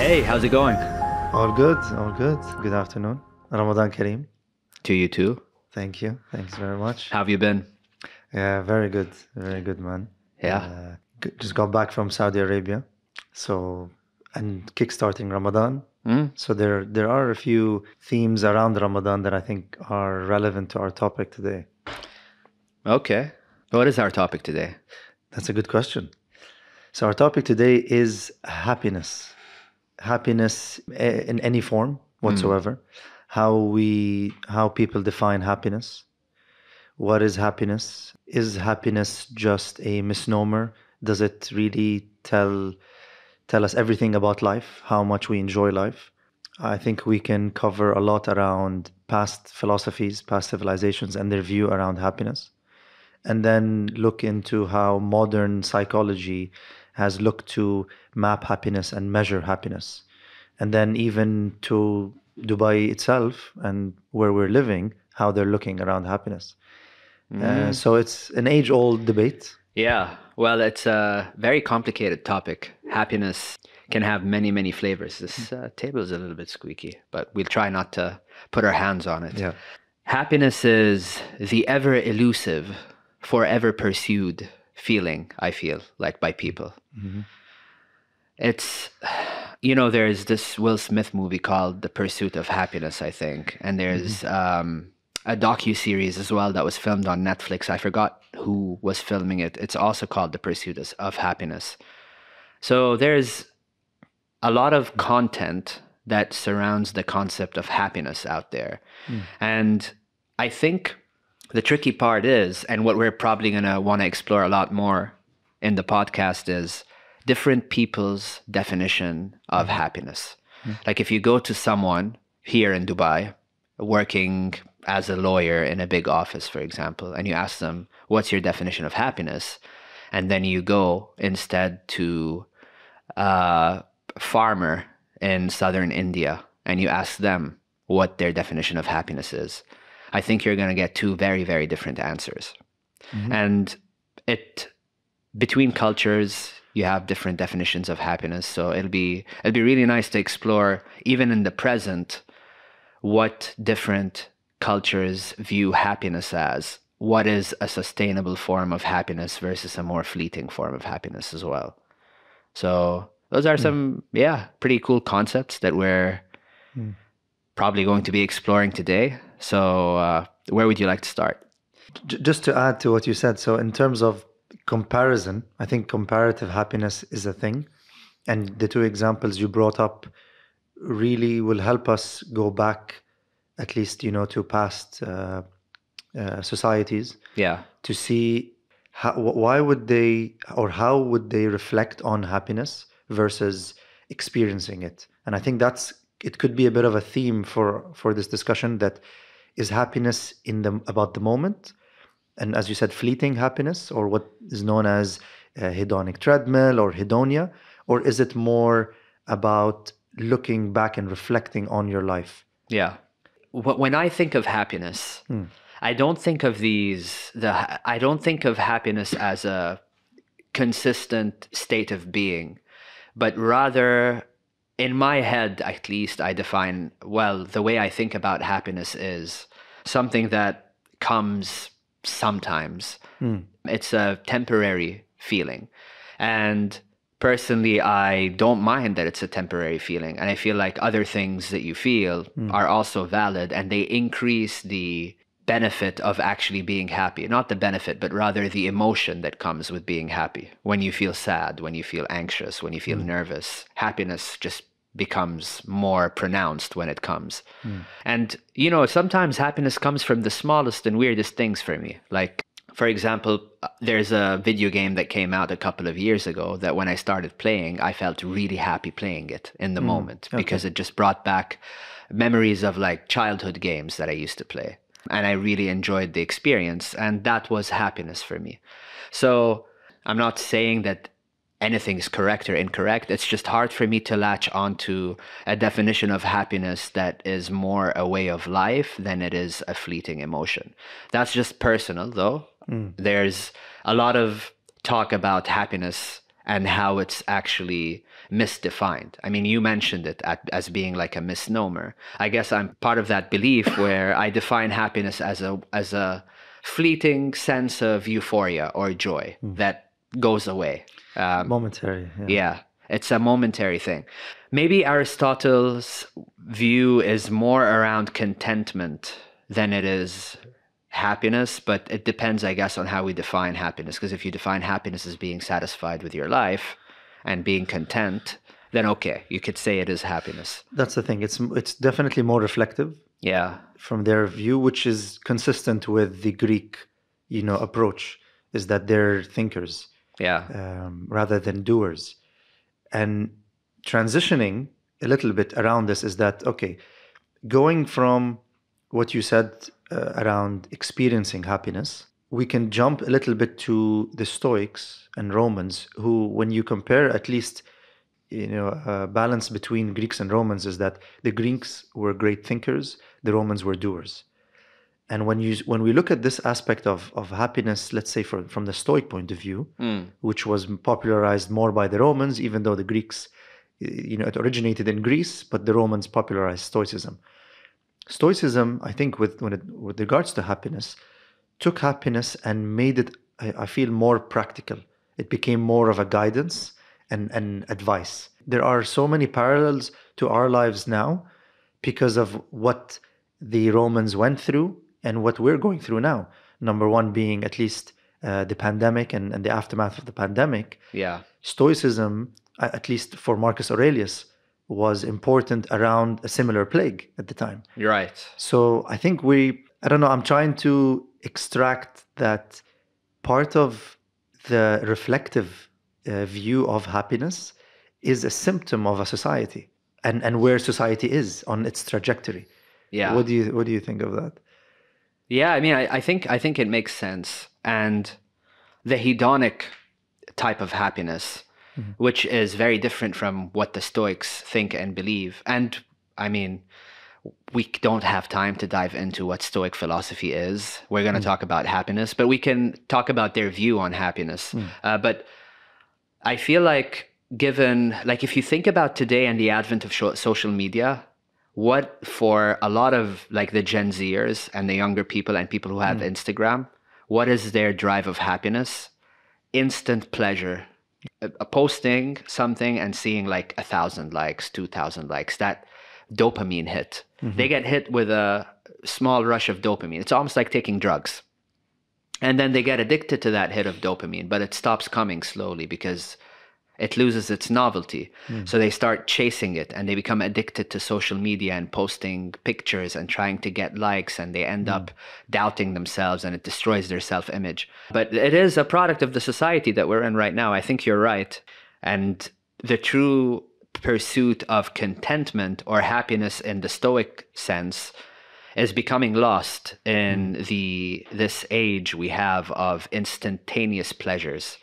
Hey, how's it going? All good, all good. Good afternoon. Ramadan Kareem. To you too. Thank you. Thanks very much. How have you been? Yeah, very good. Very good, man. Yeah. Just got back from Saudi Arabia. So, and kickstarting Ramadan. So there are a few themes around Ramadan that I think are relevant to our topic today. Okay. What is our topic today? That's a good question. So our topic today is happiness. Happiness in any form whatsoever. How people define happiness. What is happiness? Is happiness just a misnomer? Does it really tell us everything about life, how much we enjoy life? I think we can cover a lot around past philosophies, past civilizations, and their view around happiness. And then look into how modern psychology has looked to map happiness and measure happiness. And then even to Dubai itself and where we're living, how they're looking around happiness. So it's an age-old debate. Yeah. Well, it's a very complicated topic. Happiness can have many, many flavors. This table is a little bit squeaky, but we'll try not to put our hands on it. Yeah. Happiness is the ever elusive, forever pursued feeling, I feel like, by people. It's, there's this Will Smith movie called The Pursuit of Happiness, I think. And there's a docu-series as well that was filmed on Netflix. I forgot who was filming it. It's also called The Pursuit of Happiness. So there's a lot of content that surrounds the concept of happiness out there. And I think the tricky part is, and what we're probably going to want to explore a lot more in the podcast, is different people's definition of happiness. Like if you go to someone here in Dubai working as a lawyer in a big office, for example, and you ask them, what's your definition of happiness? And then you go instead to a farmer in southern India and you ask them what their definition of happiness is. I think you're going to get two very, very different answers. And between cultures, you have different definitions of happiness. So it'll be really nice to explore, even in the present, what different cultures view happiness as. What is a sustainable form of happiness versus a more fleeting form of happiness as well. So those are some, pretty cool concepts that we're probably going to be exploring today. So where would you like to start? Just to add to what you said, so in terms of comparison, I think comparative happiness is a thing. And the two examples you brought up really will help us go back, at least, to past societies. Yeah. To see why would they, or how would they reflect on happiness versus experiencing it. And I think it could be a bit of a theme for this discussion, that is happiness about the moment, and as you said, fleeting happiness, or what is known as hedonic treadmill or hedonia, or is it more about looking back and reflecting on your life? Yeah. When I think of happiness, I don't think of I don't think of happiness as a consistent state of being, but rather, in my head, at least, I define, the way I think about happiness is something that comes sometimes. It's a temporary feeling. And personally, I don't mind that it's a temporary feeling. And I feel like other things that you feel are also valid, and they increase the benefit of actually being happy. Not the benefit, but rather the emotion that comes with being happy. When you feel sad, when you feel anxious, when you feel nervous, happiness just becomes more pronounced when it comes. And, sometimes happiness comes from the smallest and weirdest things for me. Like, for example, there's a video game that came out a couple of years ago that when I started playing, I felt really happy playing it in the moment, because it just brought back memories of like childhood games that I used to play. And I really enjoyed the experience, and that was happiness for me. So I'm not saying that anything is correct or incorrect. It's just hard for me to latch onto a definition of happiness that is more a way of life than it is a fleeting emotion. That's just personal, though. There's a lot of talk about happiness and how it's actually misdefined. I mean, you mentioned it as being like a misnomer. I guess I'm part of that belief where I define happiness as a fleeting sense of euphoria or joy that goes away. Momentary, yeah. Yeah, it's a momentary thing. Maybe Aristotle's view is more around contentment than it is happiness, but it depends, I guess, on how we define happiness. Because if you define happiness as being satisfied with your life and being content, then okay, you could say it is happiness. That's the thing. It's definitely more reflective Yeah, from their view, which is consistent with the Greek, approach, is that they're thinkers yeah, rather than doers. And transitioning a little bit around this is that, okay, going from what you said around experiencing happiness, we can jump a little bit to the Stoics and Romans, who, when you compare at least, balance between Greeks and Romans, is that the Greeks were great thinkers, the Romans were doers. And when we look at this aspect of happiness, let's say from the Stoic point of view, which was popularized more by the Romans, even though the Greeks, it originated in Greece, but the Romans popularized Stoicism. Stoicism, I think, with regards to happiness, took happiness and made it, I feel, more practical. It became more of a guidance and advice. There are so many parallels to our lives now because of what the Romans went through and what we're going through now. Number one being at least the pandemic and the aftermath of the pandemic. yeah, Stoicism, at least for Marcus Aurelius, was important around a similar plague at the time. you're right. So I think I don't know, I'm trying to extract that part of the reflective view of happiness is a symptom of a society and where society is on its trajectory. Yeah. What do you think of that? Yeah, I mean, I think it makes sense. And the hedonic type of happiness, which is very different from what the Stoics think and believe. And I mean, we don't have time to dive into what Stoic philosophy is. We're going to talk about happiness, but we can talk about their view on happiness. But I feel like if you think about today and the advent of social media, what for a lot of like the Gen Zers and the younger people and people who have Instagram, what is their drive of happiness? Instant pleasure. Posting something and seeing like 1,000 likes, 2,000 likes, that dopamine hit. They get hit with a small rush of dopamine. It's almost like taking drugs. And then they get addicted to that hit of dopamine, but it stops coming slowly because it loses its novelty. So they start chasing it and they become addicted to social media and posting pictures and trying to get likes, and they end up doubting themselves, and it destroys their self-image. But it is a product of the society that we're in right now. I think you're right. And the true pursuit of contentment or happiness in the Stoic sense is becoming lost in this age we have of instantaneous pleasures.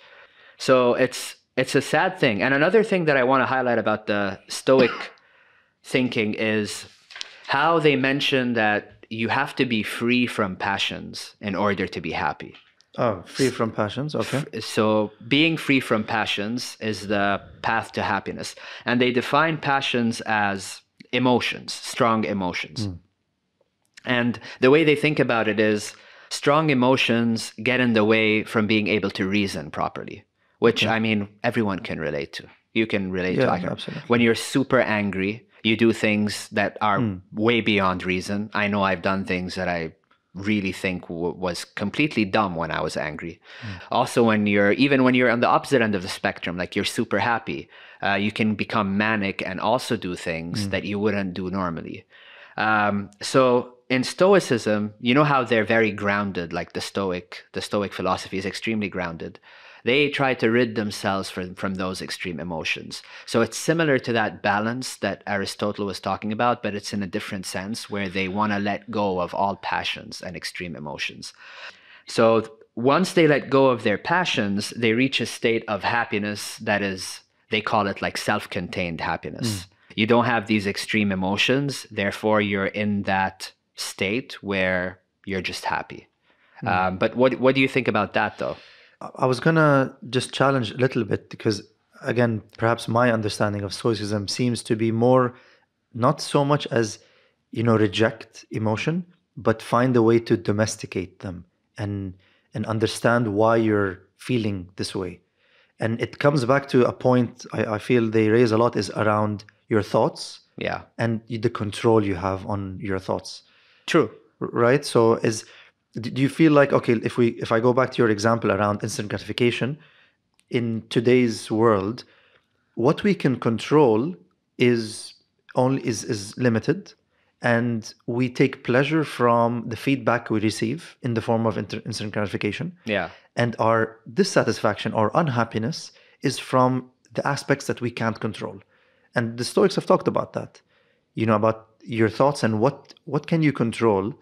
So it's a sad thing. And another thing that I want to highlight about the Stoic thinking is how they mention that you have to be free from passions in order to be happy. Oh, free from passions. Okay. So being free from passions is the path to happiness. And they define passions as emotions, strong emotions. And the way they think about it is strong emotions get in the way from being able to reason properly. Which, I mean, everyone can relate to. You can relate to. Absolutely. When you're super angry, you do things that are way beyond reason. I know I've done things that I really think was completely dumb when I was angry. Also, when you're on the opposite end of the spectrum, like you're super happy, you can become manic and also do things that you wouldn't do normally. So in Stoicism, you know how they're very grounded, like the Stoic philosophy is extremely grounded. They try to rid themselves from those extreme emotions. So it's similar to that balance that Aristotle was talking about, but it's in a different sense where they want to let go of all passions and extreme emotions. So once they let go of their passions, they reach a state of happiness that is, they call it like self-contained happiness. You don't have these extreme emotions, therefore you're in that state where you're just happy. But what do you think about that though? I was gonna just challenge a little bit because, again, perhaps my understanding of Stoicism seems to be more not so much as, reject emotion, but find a way to domesticate them and understand why you're feeling this way. And it comes back to a point I feel they raise a lot is around your thoughts Yeah. and the control you have on your thoughts. True. Right? So do you feel like, okay, if I go back to your example around instant gratification, in today's world, what we can control is is limited, and we take pleasure from the feedback we receive in the form of instant gratification. Yeah. And our dissatisfaction or unhappiness is from the aspects that we can't control. And the Stoics have talked about that, about your thoughts and what can you control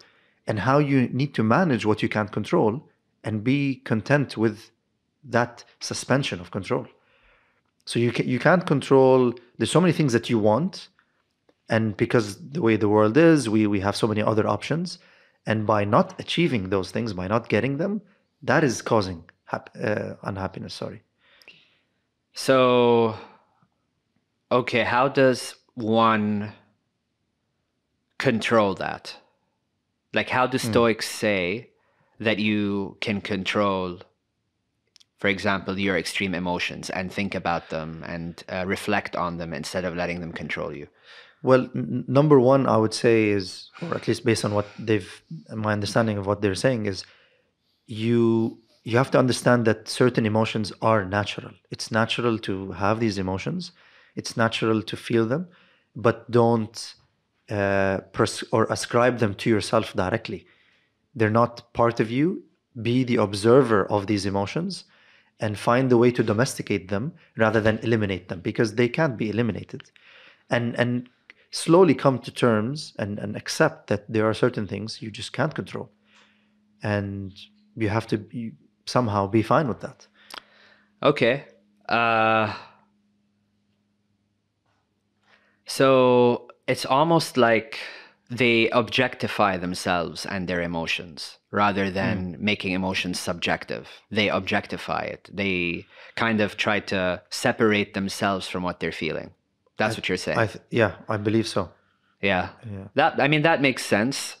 and how you need to manage what you can't control and be content with that suspension of control. So you can't control, there's so many things that you want, and because the way the world is, we have so many other options, and by not achieving those things, by not getting them, that is causing unhappiness, sorry. So, okay, how does one control that? Like, how do Stoics say that you can control, for example, your extreme emotions and think about them and reflect on them instead of letting them control you? Well, number one, I would say is, or at least based on what my understanding of what they're saying is, you have to understand that certain emotions are natural. It's natural to have these emotions. It's natural to feel them, but don't or ascribe them to yourself directly. They're not part of you. Be the observer of these emotions and find a way to domesticate them rather than eliminate them, because they can't be eliminated. And slowly come to terms and accept that there are certain things you just can't control. And you have to somehow be fine with that. Okay. So it's almost like they objectify themselves and their emotions rather than making emotions subjective. They objectify it. They kind of try to separate themselves from what they're feeling. That's what you're saying. Yeah, I believe so. Yeah. That makes sense.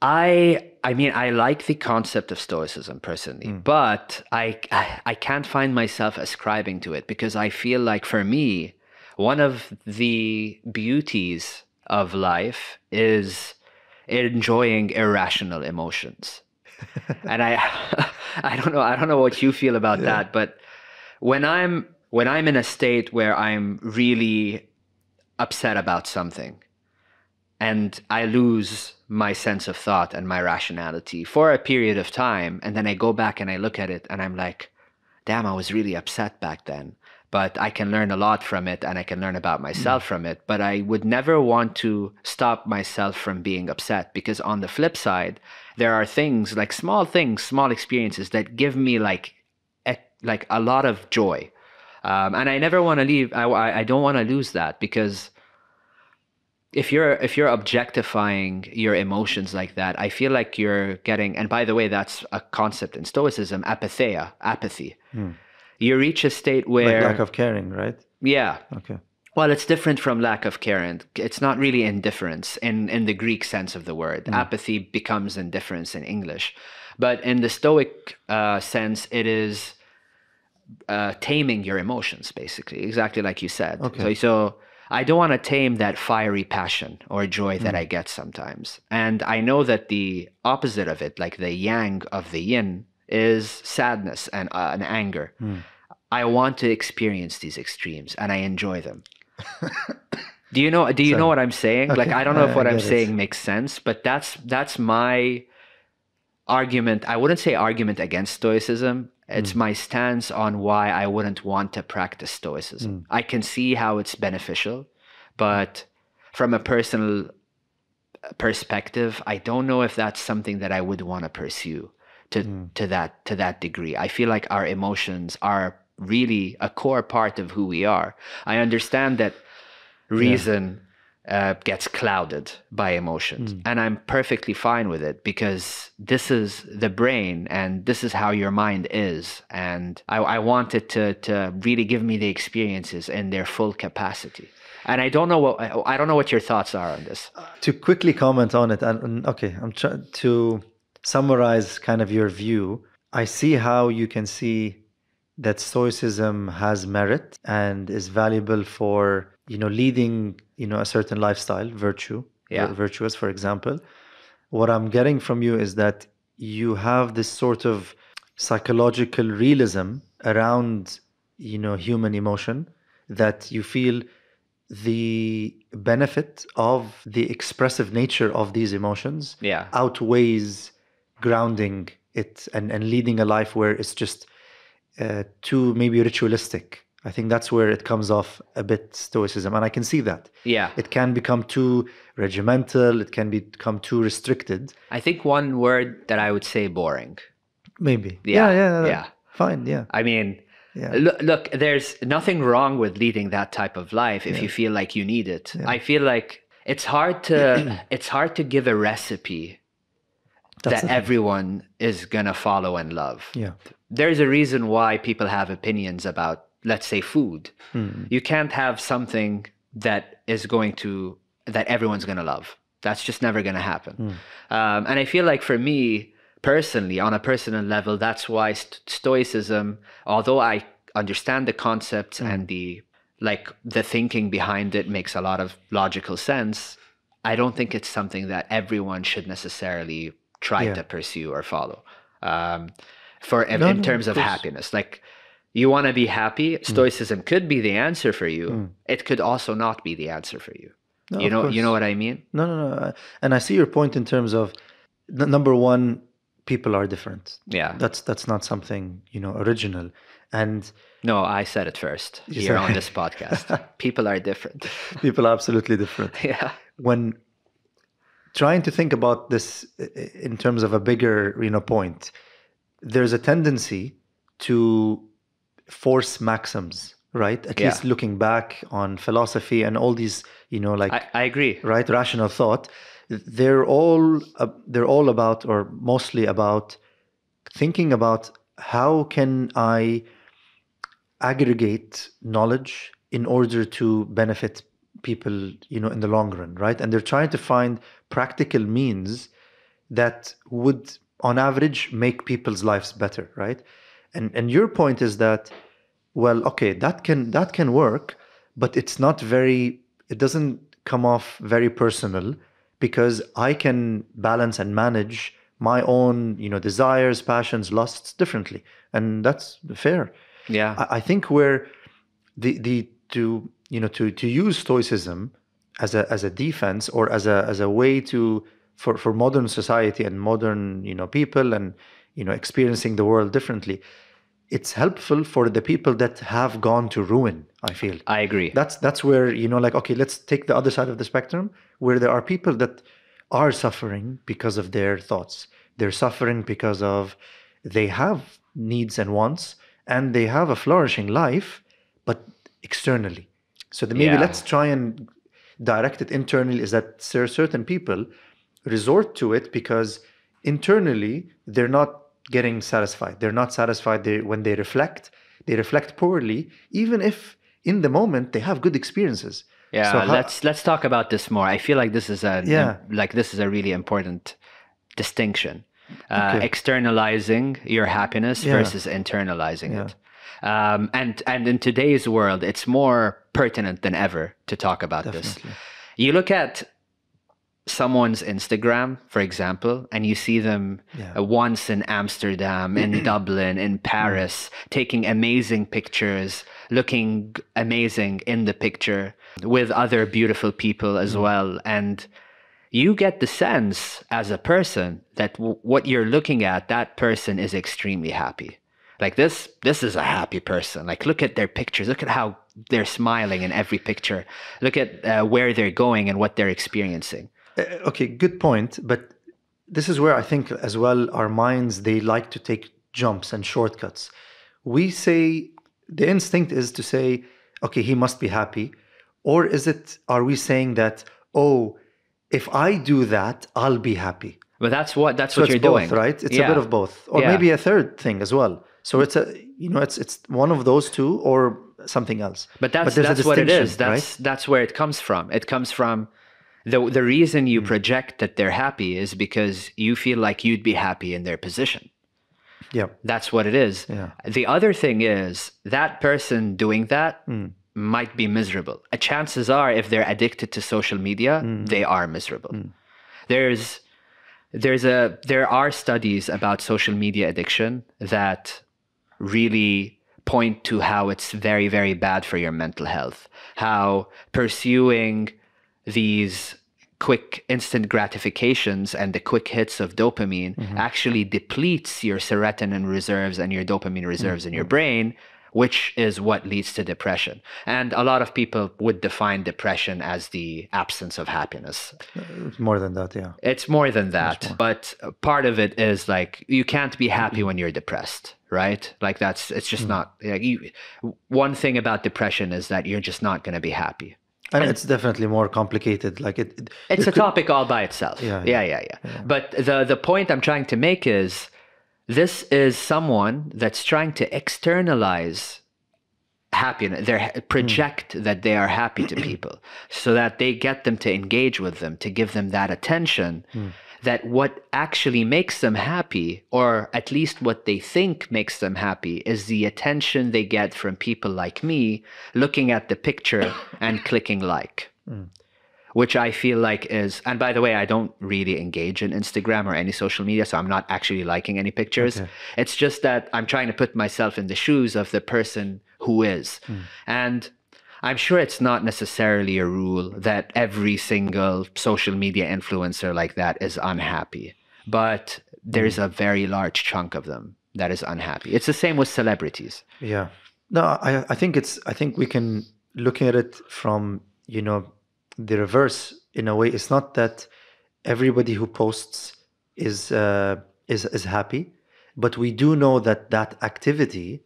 I like the concept of Stoicism personally, but I can't find myself ascribing to it because I feel like for me, one of the beauties of life is enjoying irrational emotions. And I don't know what you feel about that, but when I'm in a state where I'm really upset about something, and I lose my sense of thought and my rationality for a period of time. And then I go back and I look at it and I'm like, damn, I was really upset back then. But I can learn a lot from it and I can learn about myself from it. But I would never want to stop myself from being upset, because on the flip side, there are things, small experiences that give me like a lot of joy. And I never want to leave. I don't want to lose that, because if you're objectifying your emotions like that, I feel like you're getting, and by the way, that's a concept in Stoicism, apatheia, apathy. You reach a state where, Like lack of caring, right? yeah. Okay. Well, it's different from lack of caring. It's not really indifference in the Greek sense of the word. Apathy becomes indifference in English. But in the Stoic sense, it is taming your emotions, basically, exactly like you said. Okay. So I don't want to tame that fiery passion or joy that I get sometimes. And I know that the opposite of it, like the yang of the yin, is sadness and anger. I want to experience these extremes and I enjoy them. Do you know what I'm saying? Okay, Like, I don't know if what I I'm get it. saying makes sense, but that's my argument. I wouldn't say argument against Stoicism. It's my stance on why I wouldn't want to practice Stoicism. I can see how it's beneficial, but from a personal perspective, I don't know if that's something that I would want to pursue to that degree. I feel like our emotions are really a core part of who we are. I understand that reason gets clouded by emotions. And I'm perfectly fine with it because this is the brain and this is how your mind is. And I want it to really give me the experiences in their full capacity. And I don't know what your thoughts are on this. To quickly comment on it, and okay, I'm trying to summarize kind of your view. I see how you can see that Stoicism has merit and is valuable for, leading, a certain lifestyle, virtuous, for example. What I'm getting from you is that you have this sort of psychological realism around, human emotion, that you feel the benefit of the expressive nature of these emotions Yeah. outweighs grounding it and leading a life where it's just too maybe ritualistic. I think that's where it comes off a bit Stoicism, and I can see that. Yeah. It can become too regimental, it can become too restricted. I think one word that I would say boring. Maybe. Yeah, Yeah. Fine, yeah. I mean, Yeah. look, there's nothing wrong with leading that type of life if you feel like you need it. I feel like it's hard to give a recipe that everyone is gonna follow and love. Yeah. There's a reason why people have opinions about, let's say, food. You can't have something that everyone's gonna love. That's just never gonna happen. And I feel like for me, personally, on a personal level, that's why Stoicism, although I understand the concepts and the thinking behind it makes a lot of logical sense, I don't think it's something that everyone should necessarily try to pursue or follow. In terms of happiness, like you want to be happy, Stoicism could be the answer for you. It could also not be the answer for you. No, you know what I mean? No. And I see your point in terms of number one, people are different. Yeah. That's not something, original. And no, I said it first here on this podcast. People are different. People are absolutely different. Yeah. When trying to think about this in terms of a bigger, point, there's a tendency to force maxims, right? At least looking back on philosophy and all these, I agree. Right, rational thought. They're all about, or mostly about, thinking about how can I aggregate knowledge in order to benefit people, in the long run, right? And they're trying to find practical means that would, on average, make people's lives better, right? And your point is that, well, okay, that can work, but it doesn't come off very personal, because I can balance and manage my own, desires, passions, lusts differently, and that's fair. Yeah. I think where to use Stoicism as a defense, or as a way for modern society and modern people, and experiencing the world differently, it's helpful for the people that have gone to ruin, I feel. I agree. That's where, okay, let's take the other side of the spectrum, where there are people that are suffering because of their thoughts. They're suffering because of they have needs and wants, and they have a flourishing life, but externally. So maybe let's try and direct it internally, is that certain people resort to it because internally they're not getting satisfied. They're not satisfied. When they reflect poorly, even if in the moment they have good experiences. Yeah, let's talk about this more. I feel like this is a really important distinction. Externalizing your happiness versus internalizing it. And in today's world, it's more pertinent than ever to talk about this. You look at someone's Instagram, for example, and you see them once in Amsterdam, in Dublin, in Paris, taking amazing pictures, looking amazing in the picture with other beautiful people as well. And you get the sense as a person that what you're looking at, that person is extremely happy. Like this is a happy person. Like, look at their pictures. Look at how they're smiling in every picture. Look at where they're going and what they're experiencing. Okay, good point. But this is where I think as well our minds, they like to take jumps and shortcuts. We say, the instinct is to say, okay, he must be happy. Or are we saying that, oh, if I do that, I'll be happy? But that's what So it's you're both, doing. right? It's a bit Yeah. of both, or Yeah. maybe a third thing as well. So it's one of those two or something else. But But there's a that's what it is. distinction, right? That's where it comes from. It comes from the reason you project that they're happy is because you feel like you'd be happy in their position. Yeah. That's what it is. Yeah. The other thing is that person doing that might be miserable. Chances are, if they're addicted to social media, they are miserable. There are studies about social media addiction that really point to how it's very, very bad for your mental health. How pursuing these quick instant gratifications and the quick hits of dopamine actually depletes your serotonin reserves and your dopamine reserves in your brain, which is what leads to depression. And a lot of people would define depression as the absence of happiness. More than that, yeah. It's more than that. But part of it is like, you can't be happy when you're depressed, right? Like it's just not, like one thing about depression is that you're just not going to be happy. And it's definitely more complicated. Like it's a topic all by itself. Yeah. But the point I'm trying to make is, this is someone that's trying to externalize happiness. They project that they are happy to people so that they get them to engage with them, to give them that attention, that what actually makes them happy, or at least what they think makes them happy, is the attention they get from people like me looking at the picture and clicking like. Which I feel like is, and by the way, I don't really engage in Instagram or any social media, so I'm not actually liking any pictures. Okay. It's just that I'm trying to put myself in the shoes of the person who is. And I'm sure it's not necessarily a rule that every single social media influencer like that is unhappy, but there's a very large chunk of them that is unhappy. It's the same with celebrities. Yeah. No, I think we can look at it from, the reverse in a way. It's not that everybody who posts is happy, but we do know that activity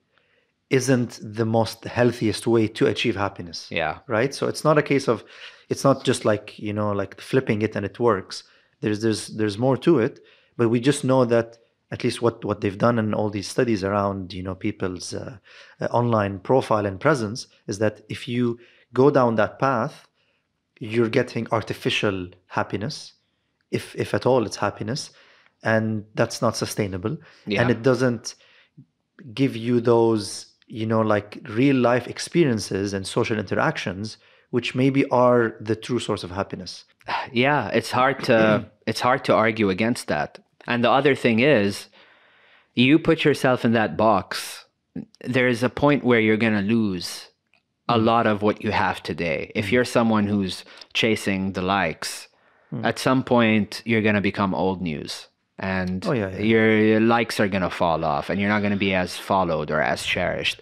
isn't the most healthiest way to achieve happiness. Yeah. Right. So it's not a case of, it's not just like, like flipping it and it works. There's more to it, but we just know that at least what they've done in all these studies around, people's online profile and presence is that if you go down that path, you're getting artificial happiness, if at all it's happiness, and that's not sustainable. Yeah. And it doesn't give you those, like real life experiences and social interactions, which maybe are the true source of happiness. Yeah, it's hard to argue against that. And the other thing is, you put yourself in that box, there's a point where you're going to lose a lot of what you have today. If you're someone who's chasing the likes, at some point you're going to become old news, and your likes are going to fall off, and you're not going to be as followed or as cherished.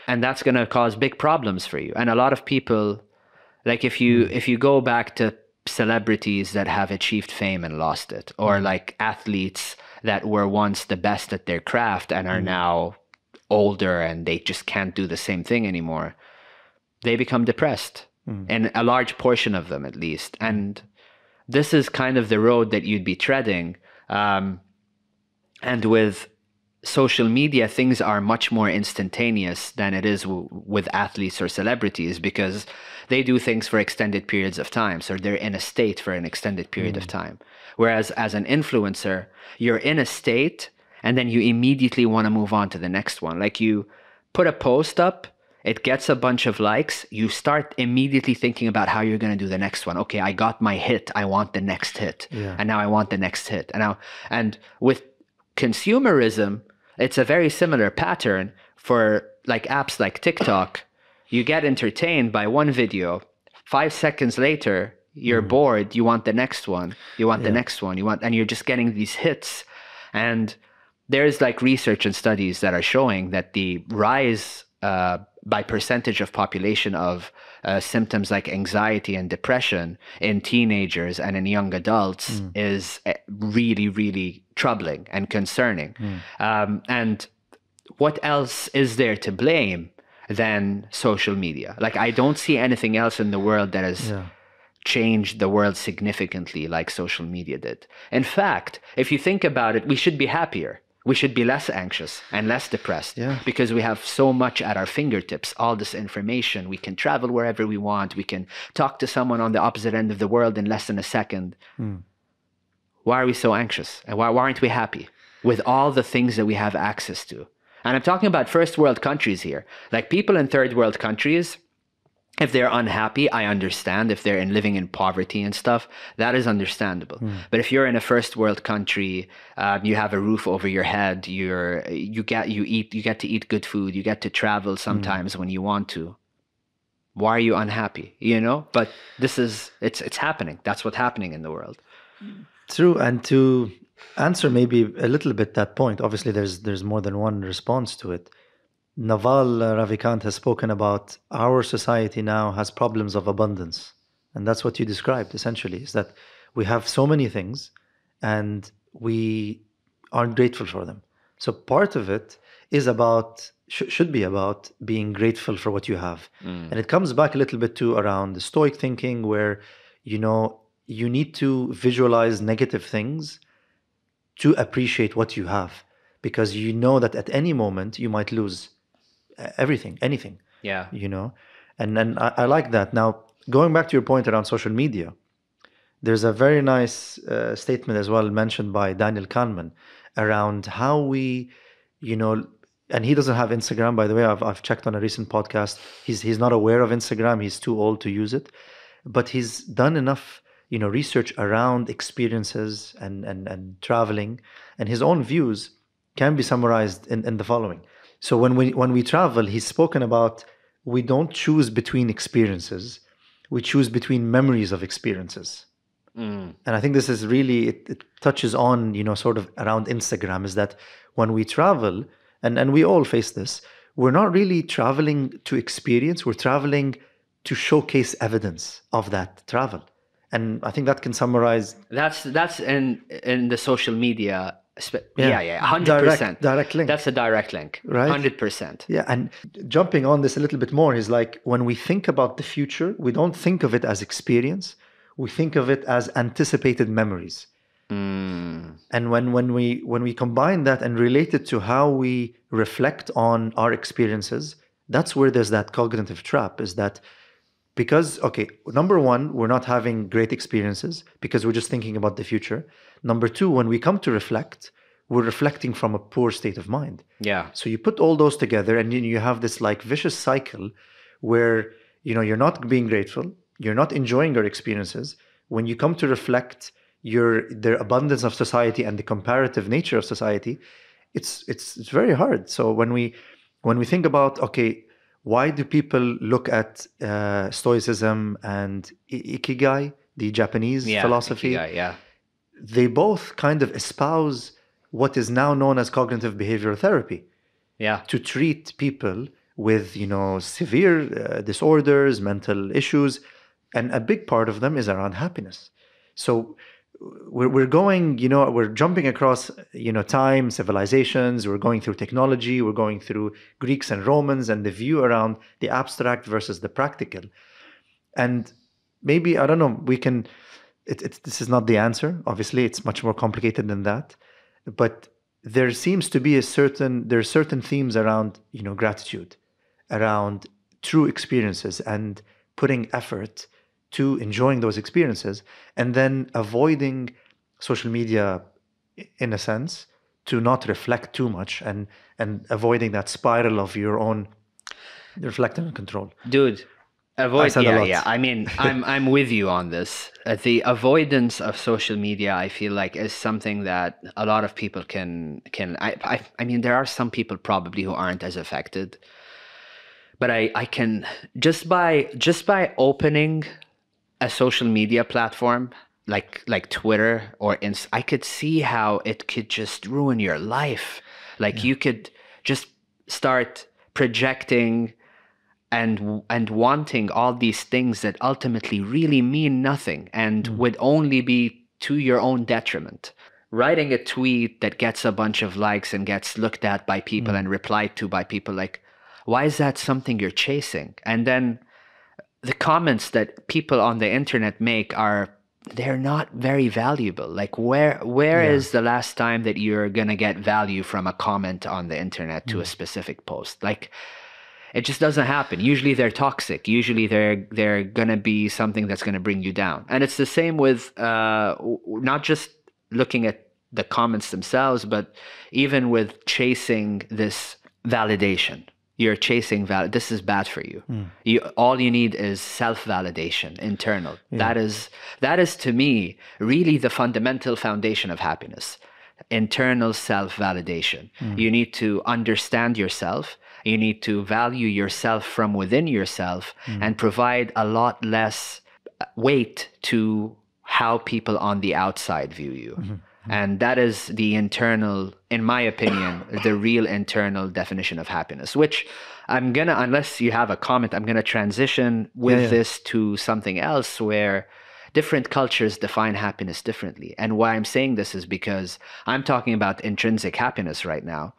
And that's going to cause big problems for you. And a lot of people, like if you go back to celebrities that have achieved fame and lost it, or like athletes that were once the best at their craft and are now older and they just can't do the same thing anymore, they become depressed, and a large portion of them at least. And this is kind of the road that you'd be treading. And with social media, things are much more instantaneous than it is with athletes or celebrities, because they do things for extended periods of time. So they're in a state for an extended period of time. Whereas as an influencer, you're in a state and then you immediately want to move on to the next one. Like you put a post up, it gets a bunch of likes, you start immediately thinking about how you're going to do the next one. Okay, I got my hit, I want the next hit. And now I want the next hit. And with consumerism, it's a very similar pattern for like apps like TikTok. You get entertained by one video, 5 seconds later, you're bored, you want the next one, you want the next one, and you're just getting these hits. And there's like research and studies that are showing that the rise by percentage of population of symptoms like anxiety and depression in teenagers and in young adults is really, really troubling and concerning. And what else is there to blame than social media. Like, I don't see anything else in the world that has Yeah. changed the world significantly like social media did. In fact, if you think about it, we should be happier. We should be less anxious and less depressed Yeah. because we have so much at our fingertips, all this information. We can travel wherever we want. We can talk to someone on the opposite end of the world in less than a second. Why are we so anxious? And why aren't we happy with all the things that we have access to? And I'm talking about first world countries here. Like, people in third world countries, if they're unhappy, I understand. If they're living in poverty and stuff, that is understandable. But if you're in a first world country, you have a roof over your head, you get to eat good food, you get to travel sometimes when you want to. Why are you unhappy? You know? But it's happening. That's what's happening in the world. True. And to answer maybe a little bit that point, obviously there's more than one response to it. Naval Ravikant has spoken about our society now has problems of abundance. And that's what you described essentially, is that we have so many things and we aren't grateful for them. So part of it is about, should be about being grateful for what you have. And it comes back a little bit to around the Stoic thinking where, you need to visualize negative things to appreciate what you have, because you know that at any moment you might lose everything, anything. Yeah. And then I like that. Now, going back to your point around social media, there's a very nice statement as well mentioned by Daniel Kahneman around how we, and he doesn't have Instagram, by the way. I've checked on a recent podcast. He's not aware of Instagram. He's too old to use it, but he's done enough research around experiences and traveling, and his own views can be summarized in the following. So when we travel, he's spoken about, we don't choose between experiences, we choose between memories of experiences. And I think this is really, it touches on, sort of around Instagram, is that when we travel, and we all face this, we're not really traveling to experience, we're traveling to showcase evidence of that travel. And I think that can summarize. That's in the social media. Yeah, 100%. Direct link. That's a direct link, right? 100%. Yeah, and jumping on this a little bit more is like, when we think about the future, we don't think of it as experience. We think of it as anticipated memories. And when we combine that and relate it to how we reflect on our experiences, that's where there's that cognitive trap, is that because, okay, number one, we're not having great experiences because we're just thinking about the future. Number two, when we come to reflect, we're reflecting from a poor state of mind. Yeah. So you put all those together and you have this like vicious cycle where, you're not being grateful, you're not enjoying your experiences. When you come to reflect the abundance of society and the comparative nature of society, it's very hard. So when we think about, okay, why do people look at Stoicism and Ikigai, the Japanese philosophy? Ikigai, yeah. They both kind of espouse what is now known as cognitive behavioral therapy. Yeah. To treat people with, severe disorders, mental issues, and a big part of them is around happiness. So we're going, we're jumping across, time, civilizations, we're going through technology, we're going through Greeks and Romans, and the view around the abstract versus the practical. And maybe, I don't know, we can, this is not the answer. Obviously, it's much more complicated than that. But there seems to be there are certain themes around, gratitude, around true experiences and putting effort to enjoying those experiences, and then avoiding social media in a sense to not reflect too much, and avoiding that spiral of your own reflecting and control. Dude, I said a lot. Yeah. I mean, I'm with you on this. The avoidance of social media, I feel like, is something that a lot of people can. I mean, there are some people probably who aren't as affected, but I can just by opening a social media platform like Twitter or I could see how it could just ruin your life. Like, you could just start projecting and wanting all these things that ultimately really mean nothing and would only be to your own detriment. Writing a tweet that gets a bunch of likes and gets looked at by people and replied to by people, like, why is that something you're chasing? And then the comments that people on the internet make they're not very valuable. Like where Yeah. is the last time that you're gonna get value from a comment on the internet to a specific post? Like it just doesn't happen. Usually they're toxic. Usually they're gonna be something that's gonna bring you down. And it's the same with not just looking at the comments themselves, but even with chasing this validation. You're chasing this is bad for you. All you need is self-validation, internal. Yeah. That is to me really the fundamental foundation of happiness. Internal self-validation. You need to understand yourself. You need to value yourself from within yourself and provide a lot less weight to how people on the outside view you. And that is the internal, in my opinion, the real internal definition of happiness, which unless you have a comment, I'm going to transition with this to something else where different cultures define happiness differently. And why I'm saying this is because I'm talking about intrinsic happiness right now.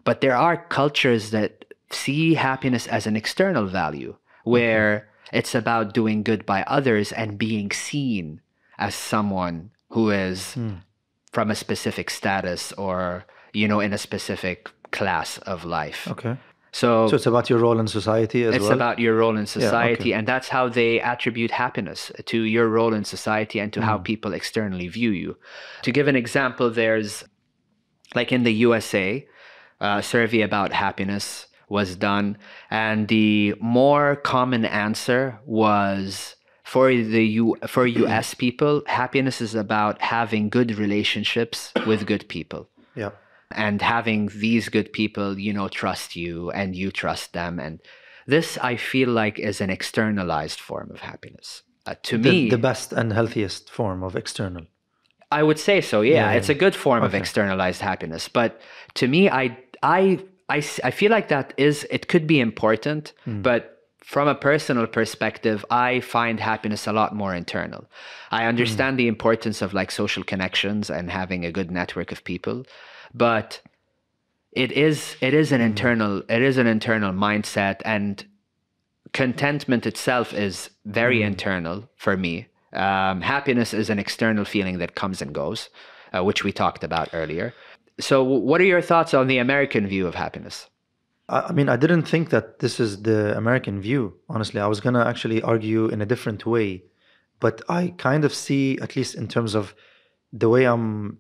But there are cultures that see happiness as an external value, where it's about doing good by others and being seen as someone who is from a specific status or, in a specific class of life. Okay. So it's about your role in society as well? It's about your role in society, okay. and that's how they attribute happiness, to your role in society and to how people externally view you. To give an example, there's, like in the USA, a survey about happiness was done, and the more common answer was for US people, happiness is about having good relationships with good people. Yeah. And having these good people, trust you and you trust them. And this, I feel like, is an externalized form of happiness. To me, the best and healthiest form of external. I would say so. Yeah, it's a good form of externalized happiness. But to me, I feel like it could be important, but from a personal perspective, I find happiness a lot more internal. I understand the importance of like social connections and having a good network of people, but it is an internal mindset, and contentment itself is very internal for me. Happiness is an external feeling that comes and goes, which we talked about earlier. So what are your thoughts on the American view of happiness? I mean, I didn't think that this is the American view, honestly. I was going to actually argue in a different way, but I kind of see, at least in terms of the way I'm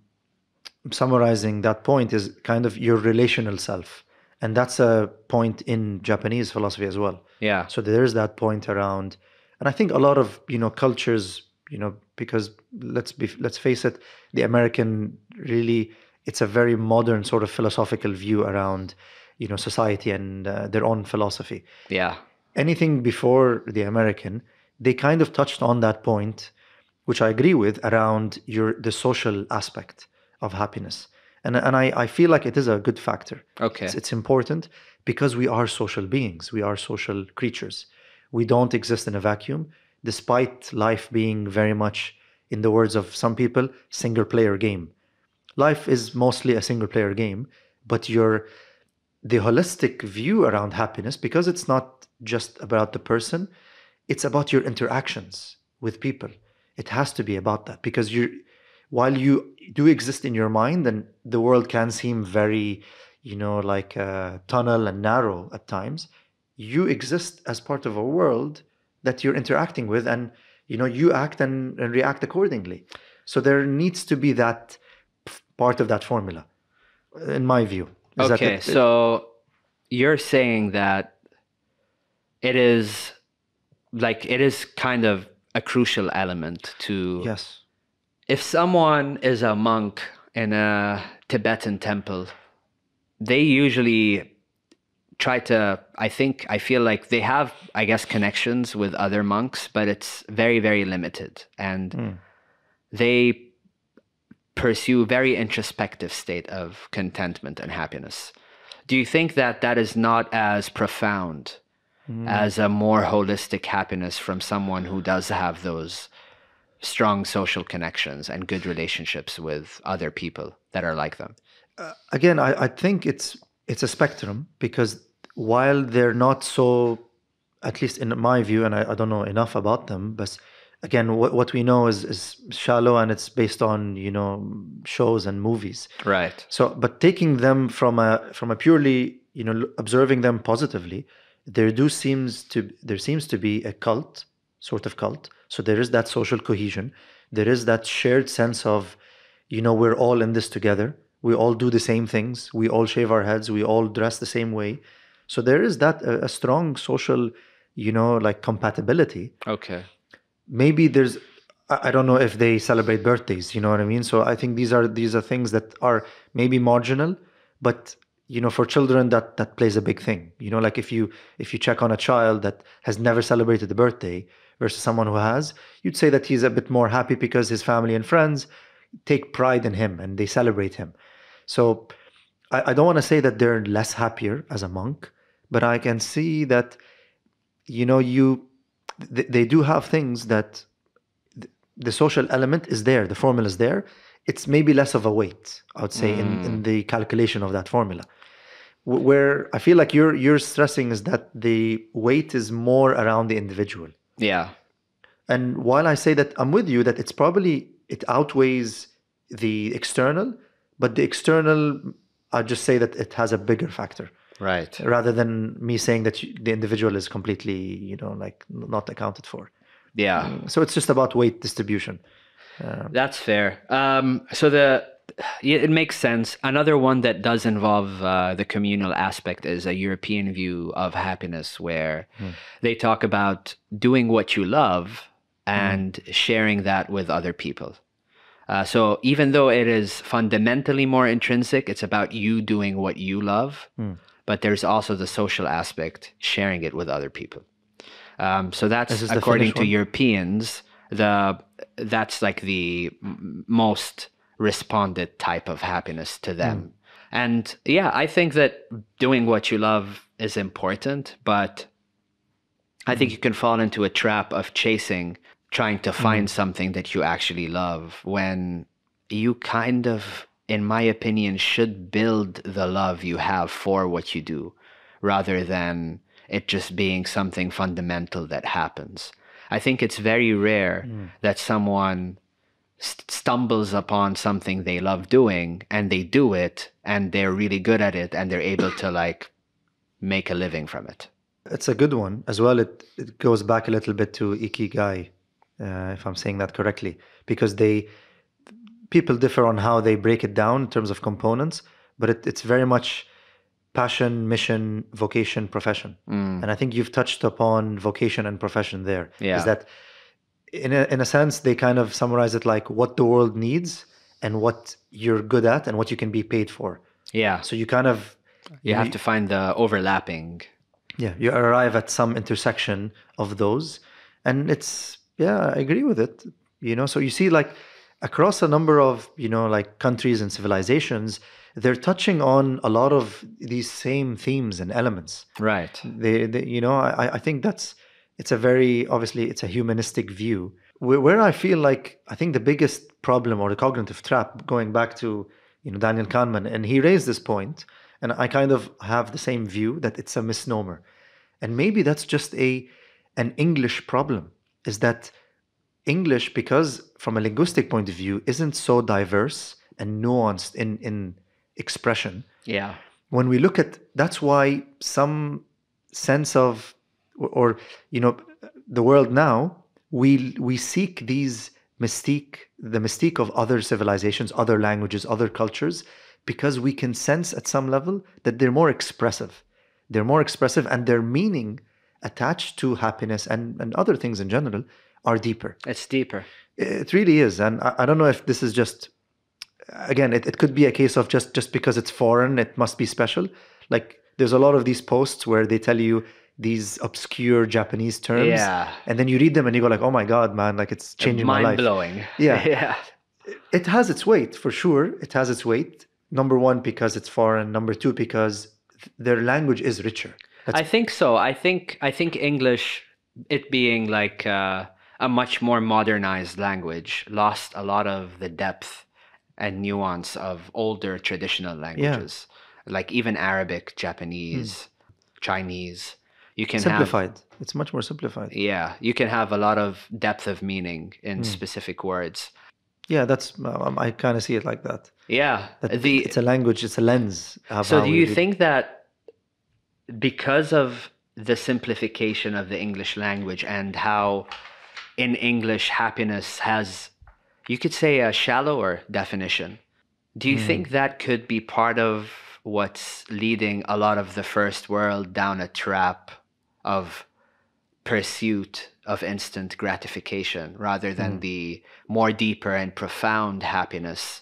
summarizing that point, is kind of your relational self. And that's a point in Japanese philosophy as well. Yeah. So there's that point around, and I think a lot of, cultures, because let's face it, the American really, it's a very modern sort of philosophical view around, society and their own philosophy. Yeah. Anything before the American, they kind of touched on that point, which I agree with, around the social aspect of happiness. And I feel like it is a good factor. Okay. It's important because we are social beings. We are social creatures. We don't exist in a vacuum, despite life being very much, in the words of some people, single player game. Life is mostly a single player game, but the holistic view around happiness, because it's not just about the person, it's about your interactions with people. It has to be about that, because while you do exist in your mind, and the world can seem very, like a tunnel and narrow at times, you exist as part of a world that you're interacting with, and you act and react accordingly. So there needs to be that part of that formula, in my view. Okay, so you're saying that it is kind of a crucial element to... Yes. If someone is a monk in a Tibetan temple, they usually try to, I feel like they have, I guess, connections with other monks, but it's very, very limited. And they pursue very introspective state of contentment and happiness. Do you think that is not as profound as a more holistic happiness from someone who does have those strong social connections and good relationships with other people that are like them? Again, I think it's a spectrum, because while they're not so, at least in my view, and I don't know enough about them, but again, what we know is shallow, and it's based on, shows and movies. Right. So, but taking them from a purely, observing them positively, there seems to be a cult, sort of cult. So there is that social cohesion. There is that shared sense of, we're all in this together. We all do the same things. We all shave our heads. We all dress the same way. So there is that a strong social, like compatibility. Okay. Maybe there's, I don't know if they celebrate birthdays, you know what I mean? So I think these are things that are maybe marginal, but for children that plays a big thing. Like if you check on a child that has never celebrated a birthday versus someone who has, you'd say that he's a bit more happy because his family and friends take pride in him and they celebrate him. So I don't want to say that they're less happier as a monk, but I can see that, they do have things that the social element is there, the formula is there. It's maybe less of a weight, I would say, in the calculation of that formula. Where I feel like you're stressing is that the weight is more around the individual. Yeah. And while I say that I'm with you, that it outweighs the external, but the external, I just say that it has a bigger factor. Right. Rather than me saying that the individual is completely, like not accounted for. Yeah. So it's just about weight distribution. That's fair. It makes sense. Another one that does involve the communal aspect is a European view of happiness, where they talk about doing what you love and sharing that with other people. So even though it is fundamentally more intrinsic, it's about you doing what you love, but there's also the social aspect, sharing it with other people. So that's, according to Europeans, that's like the most responded type of happiness to them. And yeah, I think that doing what you love is important, but I think you can fall into a trap of trying to find something that you actually love, when you kind of, in my opinion, should build the love you have for what you do, rather than it just being something fundamental that happens. I think it's very rare that someone stumbles upon something they love doing and they do it and they're really good at it and they're able to like make a living from it. It's a good one as well. It goes back a little bit to Ikigai, if I'm saying that correctly, because people differ on how they break it down in terms of components, but it's very much passion, mission, vocation, profession. And I think you've touched upon vocation and profession there. Yeah. Is that in a sense, they kind of summarize it like what the world needs and what you're good at and what you can be paid for. Yeah. So you kind of... You have to find the overlapping. Yeah, you arrive at some intersection of those. And I agree with it. So you see like across a number of, like countries and civilizations, they're touching on a lot of these same themes and elements. Right. I think it's a very, obviously it's a humanistic view where I feel like, I think the biggest problem or the cognitive trap, going back to, Daniel Kahneman, and he raised this point, and I kind of have the same view, that it's a misnomer. And maybe that's just an English problem, is that English, because from a linguistic point of view, isn't so diverse and nuanced in expression. Yeah. When we look at, that's why some sense of, or the world now, we seek the mystique of other civilizations, other languages, other cultures, because we can sense at some level that they're more expressive. They're more expressive, and their meaning attached to happiness and other things in general are deeper. It's deeper. It really is. And I don't know if this is just, again, it could be a case of just because it's foreign, it must be special. Like there's a lot of these posts where they tell you these obscure Japanese terms. Yeah. And then you read them and you go like, oh my God, man, like it's changing my life. Mind-blowing. Yeah. Yeah. It has its weight, for sure. It has its weight. Number one, because it's foreign. Number two, because their language is richer. I think so. I think English, it being like a much more modernized language, lost a lot of the depth and nuance of older traditional languages, like even Arabic, Japanese, Chinese. You can have, Simplified. It's much more simplified. yeah, you can have a lot of depth of meaning in specific words. Yeah, that's I kind of see it like that. Yeah. That it's a language, it's a lens of So how do we you read. think that because of the simplification of the English language and how in English happiness has, you could say, a shallower definition, do you think that could be part of what's leading a lot of the first world down a trap of pursuit of instant gratification rather than the more deeper and profound happiness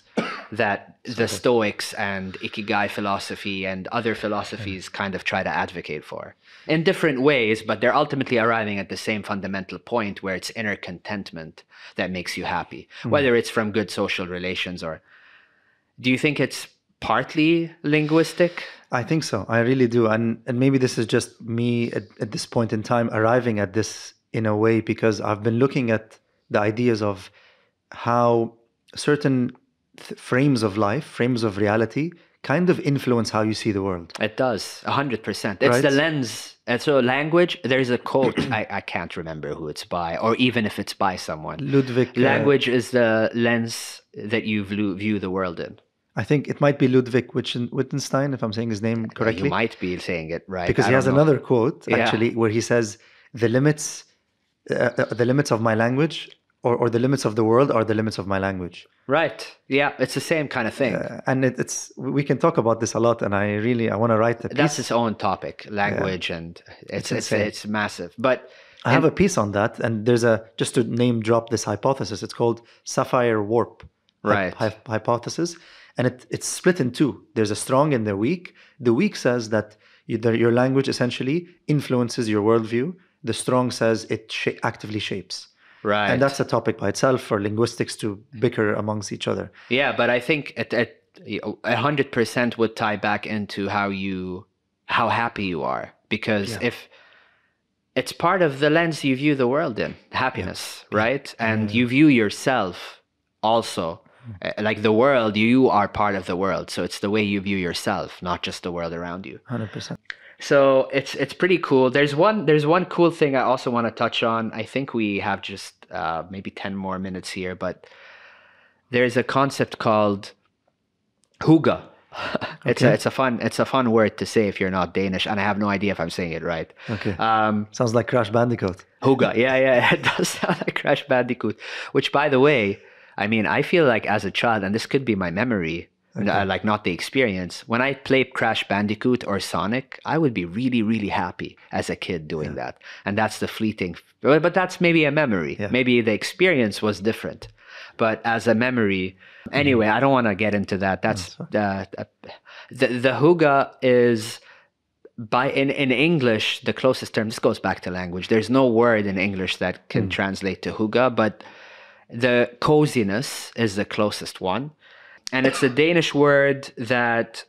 that the Stoics and Ikigai philosophy and other philosophies kind of try to advocate for in different ways, but they're ultimately arriving at the same fundamental point where it's inner contentment that makes you happy, whether it's from good social relations or... Do you think it's partly linguistic? I think so. I really do. And maybe this is just me at this point in time arriving at this in a way because I've been looking at the ideas of how certain frames of life, frames of reality, kind of influence how you see the world. It does, 100%. It's Right? the lens. And so language, there's a quote, I can't remember who it's by, or even if it's by someone. Ludwig. Language is the lens that you view the world in. I think it might be Ludwig Wittgenstein, if I'm saying his name correctly. You might be saying it right. Because I he has don't know. another quote, Yeah. actually, where he says, the limits of my language or the limits of the world are the limits of my language. Right. Yeah, it's the same kind of thing. And we can talk about this a lot, and I want to write a piece. That's its own topic, language, and it's massive. But I have a piece on that, and there's just to name drop this hypothesis, it's called sapphire warp hypothesis, and it's split in two. There's a strong and the weak. The weak says that your language essentially influences your worldview. The strong says it actively shapes. Right. And that's a topic by itself for linguistics to bicker amongst each other. Yeah, but I think 100% would tie back into how happy you are, because if it's part of the lens you view the world in, happiness, right? And you view yourself also. Like the world, you are part of the world. So it's the way you view yourself, not just the world around you. 100%. So it's pretty cool. There's one cool thing I also want to touch on. I think we have just maybe 10 more minutes here, but there's a concept called Hygga. It's a fun word to say if you're not Danish, and I have no idea if I'm saying it right. Okay. Sounds like Crash Bandicoot. Hygga. Yeah, it does sound like Crash Bandicoot. Which, by the way, I mean, I feel like as a child, and this could be my memory, like not the experience, when I played Crash Bandicoot or Sonic, I would be really, really happy as a kid doing that. And that's the fleeting, but that's maybe a memory. Yeah. Maybe the experience was different. But as a memory, anyway, I don't want to get into that. That's the Hygga is, in English, the closest term, this goes back to language. There's no word in English that can translate to Hygga, but the coziness is the closest one. And it's a Danish word that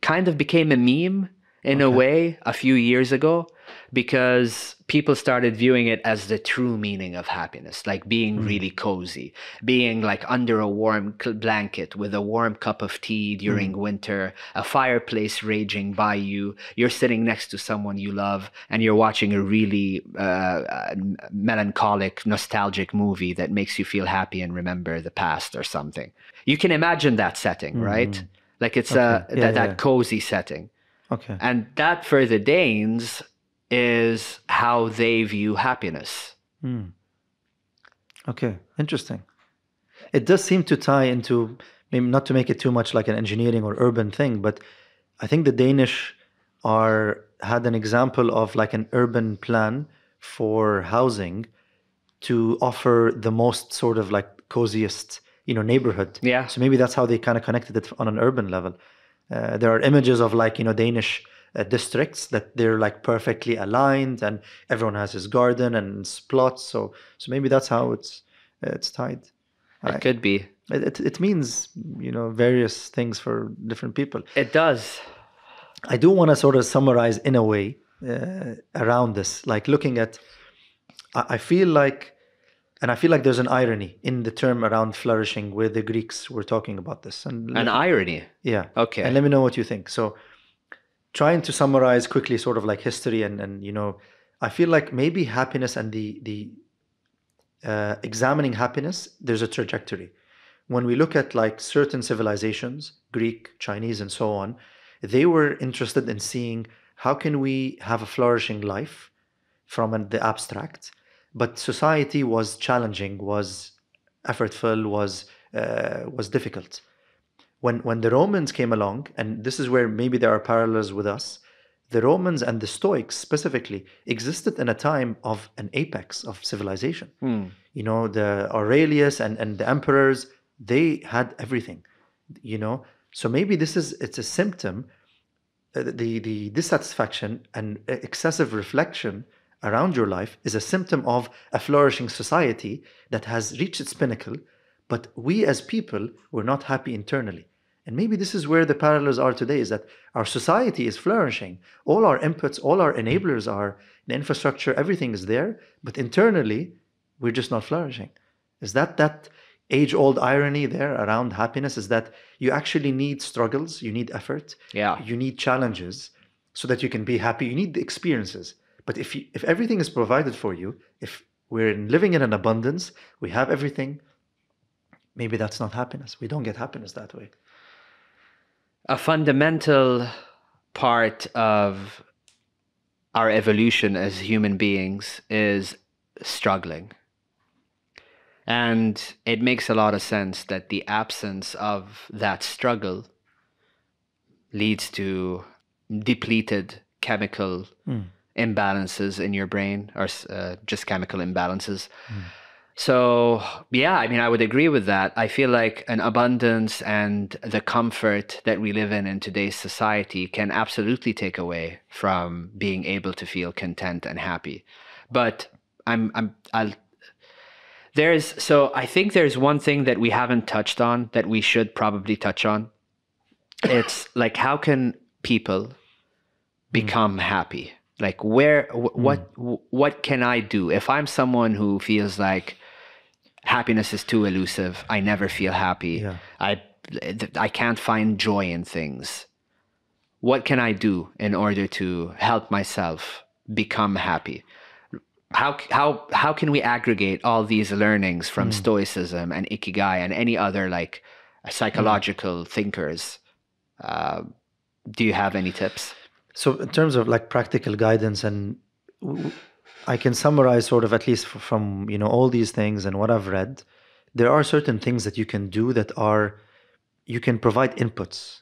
kind of became a meme in a way a few years ago, because people started viewing it as the true meaning of happiness, like being really cozy, being like under a warm blanket with a warm cup of tea during winter, a fireplace raging by you, you're sitting next to someone you love, and you're watching a really melancholic, nostalgic movie that makes you feel happy and remember the past or something. You can imagine that setting, right? Like it's that cozy setting. Okay. And that, for the Danes, is how they view happiness. Okay, interesting. It does seem to tie into, maybe not to make it too much like an engineering or urban thing, but I think the Danish had an example of like an urban plan for housing to offer the most sort of like coziest, neighborhood. Yeah. So maybe that's how they kind of connected it on an urban level. There are images of like, Danish districts that they're like perfectly aligned, and everyone has his garden and plots. So maybe that's how it's tied. It could be. It means, various things for different people. It does. I do want to sort of summarize in a way around this, like looking at, I feel like there's an irony in the term around flourishing, where the Greeks were talking about this. And An irony? Yeah. Okay. And let me know what you think. So trying to summarize quickly sort of like history and you know, I feel like maybe happiness and the examining happiness, there's a trajectory. When we look at like certain civilizations, Greek, Chinese, and so on, they were interested in seeing how can we have a flourishing life from the abstract, but society was challenging, was effortful, was difficult. When the Romans came along, and this is where maybe there are parallels with us, the Romans and the Stoics specifically existed in a time of an apex of civilization. You know, the Aurelius and the emperors, they had everything, you know. So maybe it's a symptom, the dissatisfaction and excessive reflection around your life is a symptom of a flourishing society that has reached its pinnacle, but we as people were not happy internally. And maybe this is where the parallels are today, is that our society is flourishing. All our inputs, all our enablers are, the infrastructure, everything is there, but internally, we're just not flourishing. Is that age-old irony there around happiness, is that you actually need struggles, you need effort, Yeah. you need challenges so that you can be happy. You need the experiences. But if everything is provided for you, if we're living in an abundance, we have everything, maybe that's not happiness. We don't get happiness that way. A fundamental part of our evolution as human beings is struggling. And it makes a lot of sense that the absence of that struggle leads to depleted chemical imbalances in your brain, or just chemical imbalances. So, yeah, I mean, I would agree with that. I feel like an abundance and the comfort that we live in today's society can absolutely take away from being able to feel content and happy. But I think there's one thing that we haven't touched on that we should probably touch on. It's like, how can people become happy? Like, what can I do if I'm someone who feels like happiness is too elusive? I never feel happy. Yeah. I can't find joy in things. What can I do in order to help myself become happy? How can we aggregate all these learnings from Stoicism and Ikigai and any other like psychological thinkers? Do you have any tips? So in terms of like practical guidance, and I can summarize sort of, at least from, you know, all these things and what I've read, there are certain things that you can do that are, you can provide inputs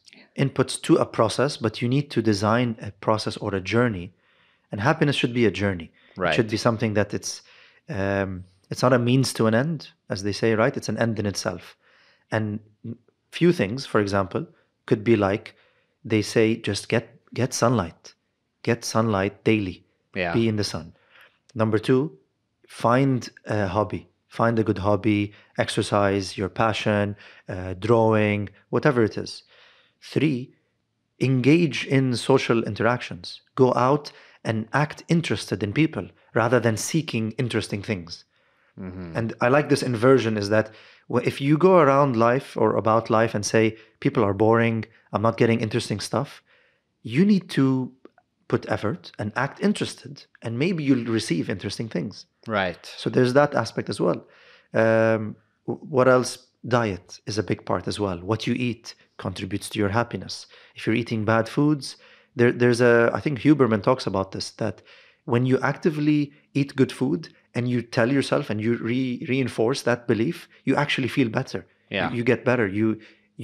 to a process, but you need to design a process or a journey. And happiness should be a journey. Right. It should be something that it's not a means to an end, as they say, right? It's an end in itself. And few things, for example, could be like, they say, just get sunlight daily. Yeah. Be in the sun. Number two, find a hobby. Find a good hobby, exercise, your passion, drawing, whatever it is. Three, engage in social interactions. Go out and act interested in people rather than seeking interesting things. And I like this inversion, is that if you go around life or about life and say, people are boring, I'm not getting interesting stuff, you need to put effort and act interested, and maybe you'll receive interesting things. Right. So there's that aspect as well. What else? Diet is a big part as well. What you eat contributes to your happiness. If you're eating bad foods, I think Huberman talks about this, that when you actively eat good food and you tell yourself and you reinforce that belief, you actually feel better. Yeah. You get better. You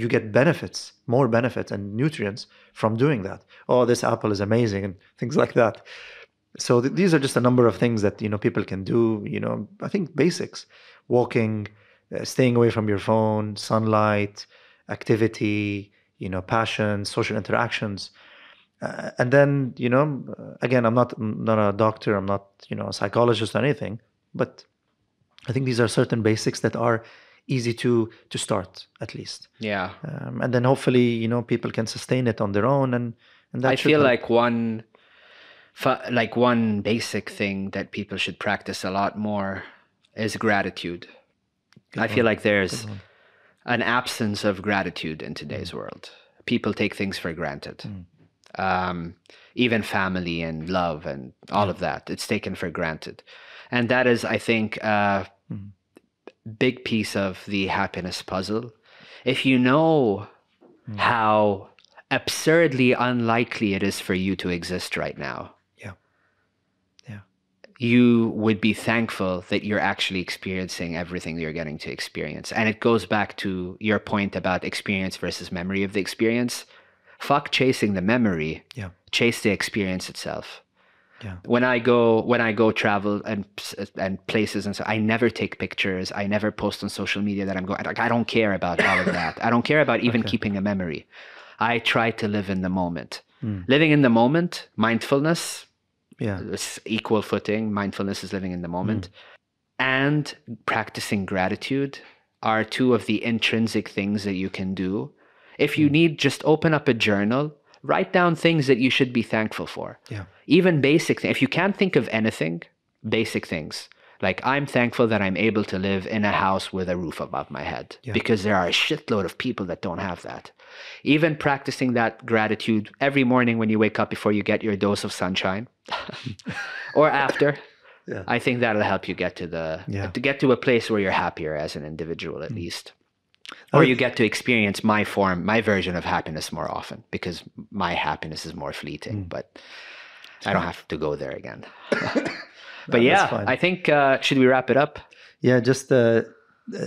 get benefits, more benefits and nutrients from doing that. Oh, this apple is amazing, and things like that. So these are just a number of things that, you know, people can do. You know, I think basics: walking, staying away from your phone, sunlight, activity, you know, passion, social interactions. And then, you know, again, I'm not a doctor, I'm not, you know, a psychologist or anything, but I think these are certain basics that are easy to start, at least. Yeah. And then hopefully, you know, people can sustain it on their own, and that I should feel help. like one basic thing that people should practice a lot more is gratitude. I feel like there's an absence of gratitude in today's world. People take things for granted. even family and love and all of that. It's taken for granted. And that is, I think, a big piece of the happiness puzzle. If you know how absurdly unlikely it is for you to exist right now, you would be thankful that you're actually experiencing everything you're getting to experience. And it goes back to your point about experience versus memory of the experience. Fuck chasing the memory. Chase the experience itself. When I go travel and places and so, I never take pictures. I never post on social media that I'm going. Like, I don't care about all of that. I don't care about even keeping a memory. I try to live in the moment. Living in the moment, mindfulness. It's equal footing. Mindfulness is living in the moment. And practicing gratitude are two of the intrinsic things that you can do. If you need, just open up a journal, write down things that you should be thankful for. Even basic things. If you can't think of anything, basic things. Like, I'm thankful that I'm able to live in a house with a roof above my head, because there are a shitload of people that don't have that. Even practicing that gratitude every morning when you wake up before you get your dose of sunshine or after, I think that'll help you get to get to a place where you're happier as an individual, at least. Or you get to experience my version of happiness more often, because my happiness is more fleeting, but I don't have to go there again. But I think, should we wrap it up? Yeah, just the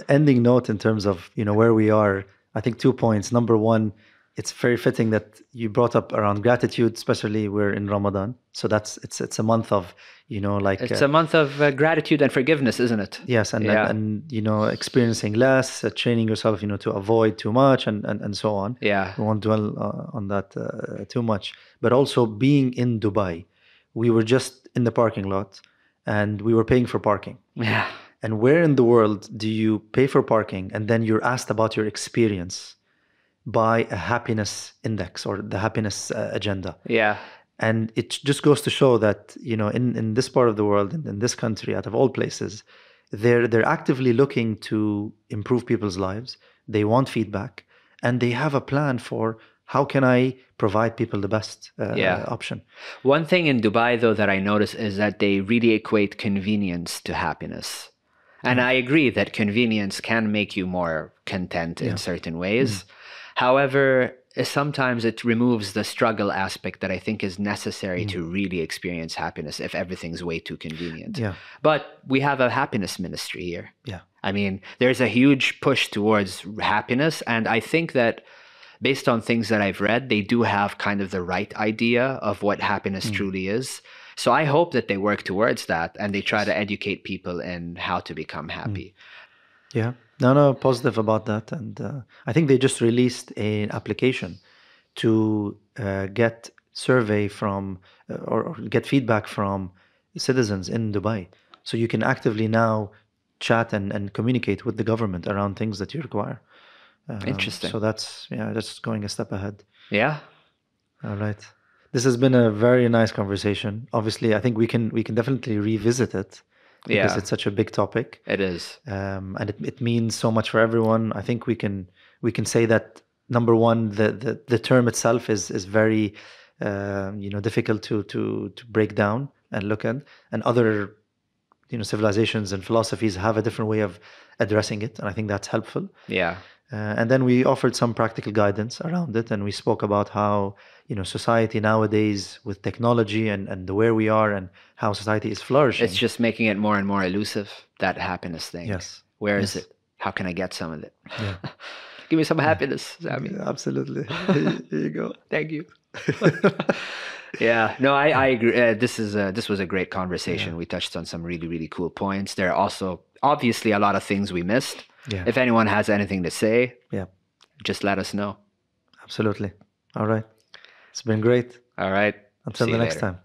ending note in terms of, where we are. I think 2 points. Number one, it's very fitting that you brought up around gratitude, especially we're in Ramadan. So it's a month of, it's a month of gratitude and forgiveness, isn't it? Yes. And experiencing less, training yourself, to avoid too much and so on. Yeah. We won't dwell on that too much, but also being in Dubai, we were just in the parking lot and we were paying for parking. Yeah. And where in the world do you pay for parking and then you're asked about your experience by a happiness index or the happiness agenda? Yeah. And it just goes to show that, in this part of the world, in this country, out of all places, they're actively looking to improve people's lives. They want feedback, and they have a plan for how can I provide people the best option. One thing in Dubai, though, that I notice is that they really equate convenience to happiness. And I agree that convenience can make you more content in certain ways. However, sometimes it removes the struggle aspect that I think is necessary to really experience happiness if everything's way too convenient. But we have a happiness ministry here. I mean, there's a huge push towards happiness. And I think that based on things that I've read, they do have kind of the right idea of what happiness truly is. So I hope that they work towards that and they try to educate people in how to become happy. Yeah. No, positive about that. And I think they just released an application to get survey from or get feedback from citizens in Dubai. So you can actively now chat and communicate with the government around things that you require. Interesting. So that's going a step ahead. Yeah. All right. This has been a very nice conversation. Obviously, I think we can definitely revisit it because it's such a big topic. It is. And it means so much for everyone. I think we can say that, number one, the term itself is very difficult to break down and look at, and other civilizations and philosophies have a different way of addressing it, and I think that's helpful. Yeah. And then we offered some practical guidance around it, and we spoke about how society nowadays with technology and the where we are and how society is flourishing. It's just making it more and more elusive, that happiness thing. Yes. Where is it? How can I get some of it? Yeah. Give me some happiness, Sami. Yeah, absolutely. Here you go. Thank you. Yeah, no, I agree. This was a great conversation. We touched on some really, really cool points. There are also obviously a lot of things we missed. Yeah. If anyone has anything to say, just let us know. Absolutely. All right. It's been great. All right. Until the next time.